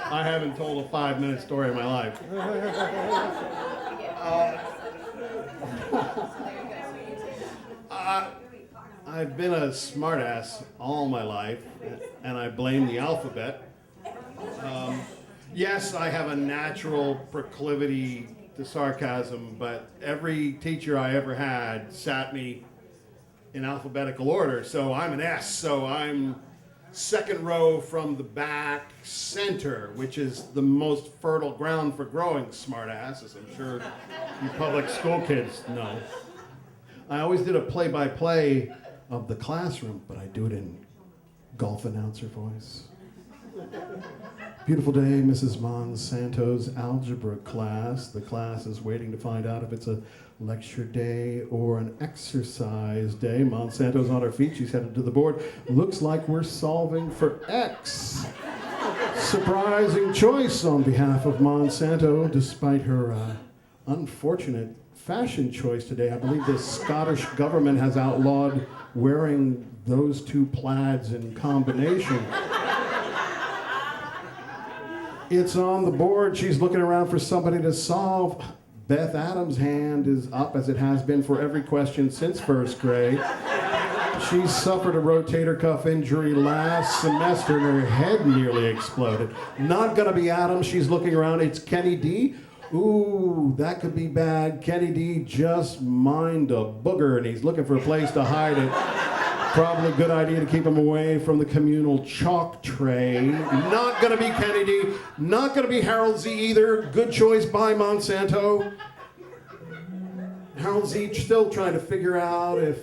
I haven't told a 5-minute story in my life. I've been a smartass all my life, and I blame the alphabet. Yes, I have a natural proclivity to sarcasm, but every teacher I ever had sat me in alphabetical order. So I'm an S, so I'm second row from the back center, which is the most fertile ground for growing smartasses. I'm sure you public school kids know. I always did a play-by-play of the classroom, but I do it in golf announcer voice. Beautiful day, Mrs. Monsanto's algebra class. The class is waiting to find out if it's a lecture day or an exercise day. Monsanto's on her feet. She's headed to the board. Looks like we're solving for X. Surprising choice on behalf of Monsanto, despite her unfortunate fashion choice today. I believe the Scottish government has outlawed wearing those two plaids in combination. It's on the board. She's looking around for somebody to solve. Beth Adams' hand is up, as it has been for every question since first grade. She suffered a rotator cuff injury last semester and her head nearly exploded. Not gonna be Adams. She's looking around. It's Kenny D. Ooh, that could be bad. Kenny D just mined a booger and he's looking for a place to hide it. Probably a good idea to keep him away from the communal chalk tray. Not gonna be Kenny D. Not gonna be Harold Z either. Good choice by Monsanto. Harold Z still trying to figure out if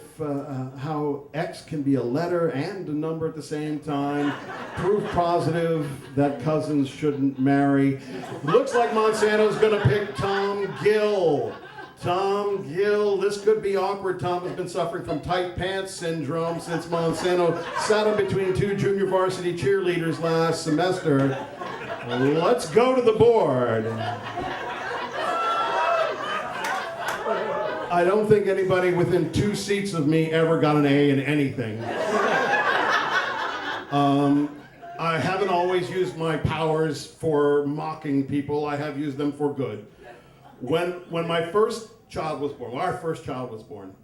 how X can be a letter and a number at the same time. Proof positive that cousins shouldn't marry. Looks like Monsanto's gonna pick Tom Gill. Tom Gill, this could be awkward. Tom has been suffering from tight pants syndrome since Monsanto sat him between two junior varsity cheerleaders last semester. Let's go to the board. I don't think anybody within 2 seats of me ever got an A in anything. I haven't always used my powers for mocking people. I have used them for good. When my first child was born, our first child was born,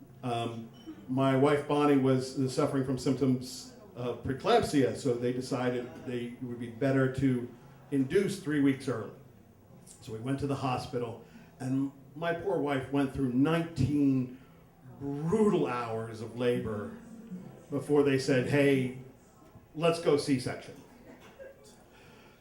my wife Bonnie was suffering from symptoms of preeclampsia, so they decided it would be better to induce 3 weeks early. So we went to the hospital, and my poor wife went through 19 brutal hours of labor before they said, hey, let's go C-section.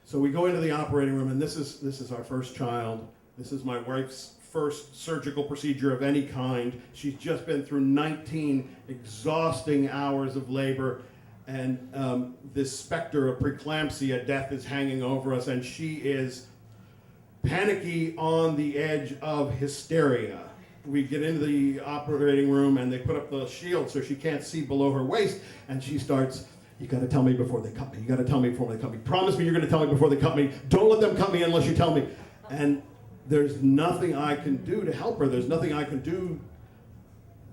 So we go into the operating room, and this is our first child. This is my wife's first surgical procedure of any kind. She's just been through 19 exhausting hours of labor, and this specter of preeclampsia, death, is hanging over us, and she is panicky on the edge of hysteria. We get into the operating room, and they put up the shield so she can't see below her waist, and she starts, you gotta tell me before they cut me. You gotta tell me before they cut me. Promise me you're gonna tell me before they cut me. Don't let them cut me unless you tell me. And there's nothing I can do to help her. There's nothing I can do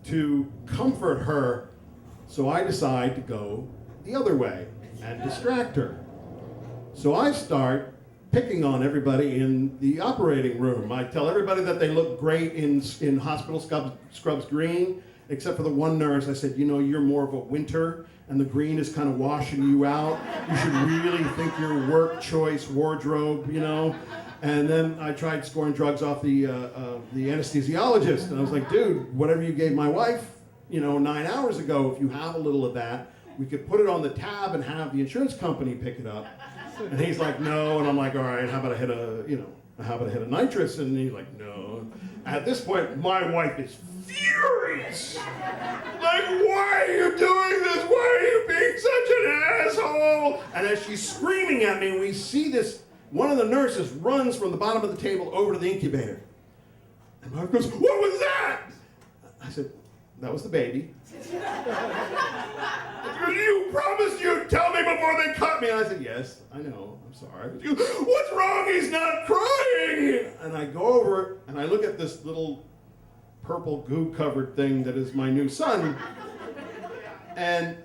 to comfort her. So I decide to go the other way and distract her. So I start picking on everybody in the operating room. I tell everybody that they look great in hospital scrubs green, except for the one nurse. I said, you know, you're more of a winter, and the green is kind of washing you out. You should really think your work choice wardrobe, you know. And then I tried scoring drugs off the anesthesiologist, and I was like, dude, whatever you gave my wife, 9 hours ago, if you have a little of that, we could put it on the tab and have the insurance company pick it up. And he's like, no, and I'm like, all right, how about I hit a nitrous? And he's like, no. At this point, my wife is furious. Like, why are you doing this? Why are you being such an asshole? And as she's screaming at me, we see this. One of the nurses runs from the bottom of the table over to the incubator. And my wife goes, what was that? I said, that was the baby. You promised you'd tell me before they cut me. And I said, yes, I know, I'm sorry. What's wrong? He's not crying. And I go over and I look at this little purple goo-covered thing that is my new son. And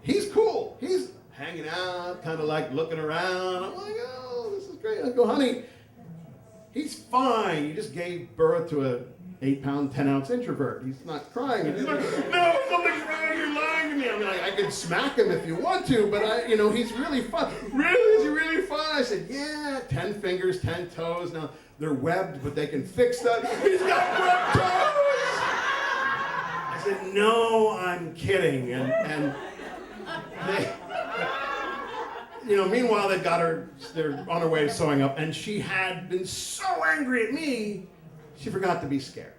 he's cool. He's hanging out, kind of like looking around. I'm like, I go, honey, he's fine. You just gave birth to a 8-pound, 10-ounce introvert. He's not crying. And he's like, no, something's wrong. You're lying to me. I mean, I could smack him if you want to, but he's really fun. Really? Is he really fun? I said, yeah, 10 fingers, 10 toes. Now, they're webbed, but they can fix that. He's got webbed toes! I said, no, I'm kidding. And they, meanwhile, they're on her way to sewing up, and she had been so angry at me, she forgot to be scared.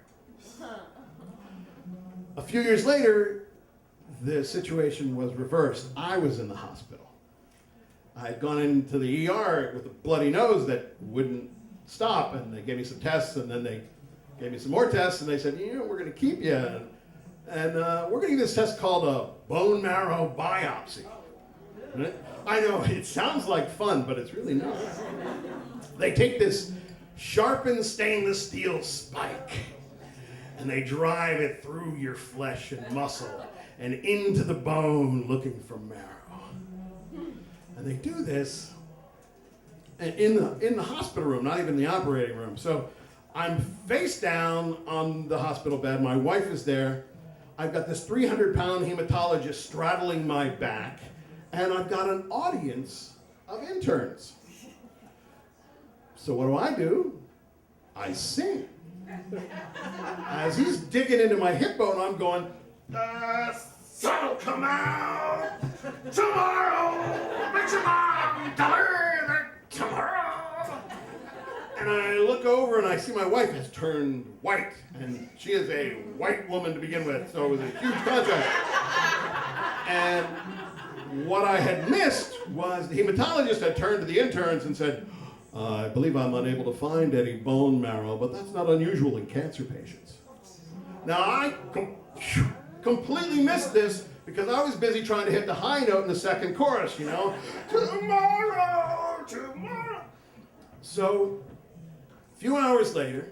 A few years later, the situation was reversed. I was in the hospital. I had gone into the ER with a bloody nose that wouldn't stop, and they gave me some tests, and then they gave me some more tests, and they said, we're going to keep you, and we're going to do this test called a bone marrow biopsy. I know, it sounds like fun, but it's really not. They take this sharpened stainless steel spike, and they drive it through your flesh and muscle and into the bone looking for marrow. And they do this in the hospital room, not even the operating room. So I'm face down on the hospital bed. My wife is there. I've got this 300-pound hematologist straddling my back, and I've got an audience of interns. So what do? I sing. As he's digging into my hip bone, I'm going, the sun'll come out tomorrow, but your mom delivered tomorrow. And I look over and I see my wife has turned white, and she is a white woman to begin with, so it was a huge contrast. And what I had missed was the hematologist had turned to the interns and said, I believe I'm unable to find any bone marrow, but that's not unusual in cancer patients. Now, I completely missed this because I was busy trying to hit the high note in the second chorus, Tomorrow, tomorrow. So, a few hours later,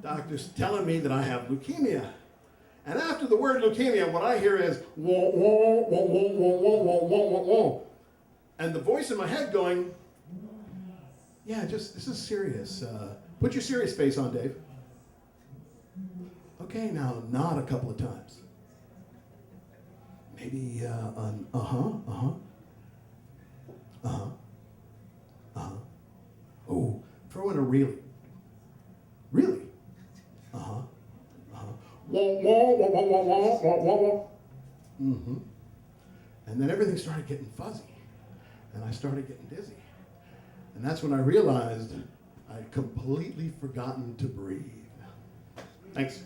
doctor's telling me that I have leukemia. And after the word leukemia, what I hear is, wah, wah, wah, wah, wah, wah, wah, wah, wah. And the voice in my head going, yeah, this is serious. Put your serious face on, Dave. Okay, now nod a couple of times. Maybe Oh, throw in a really. Really? Wah, wah, wah, wah, wah, wah, wah, wah, wah. Mm-hmm. And then everything started getting fuzzy, and I started getting dizzy. And that's when I realized I'd completely forgotten to breathe. Thanks.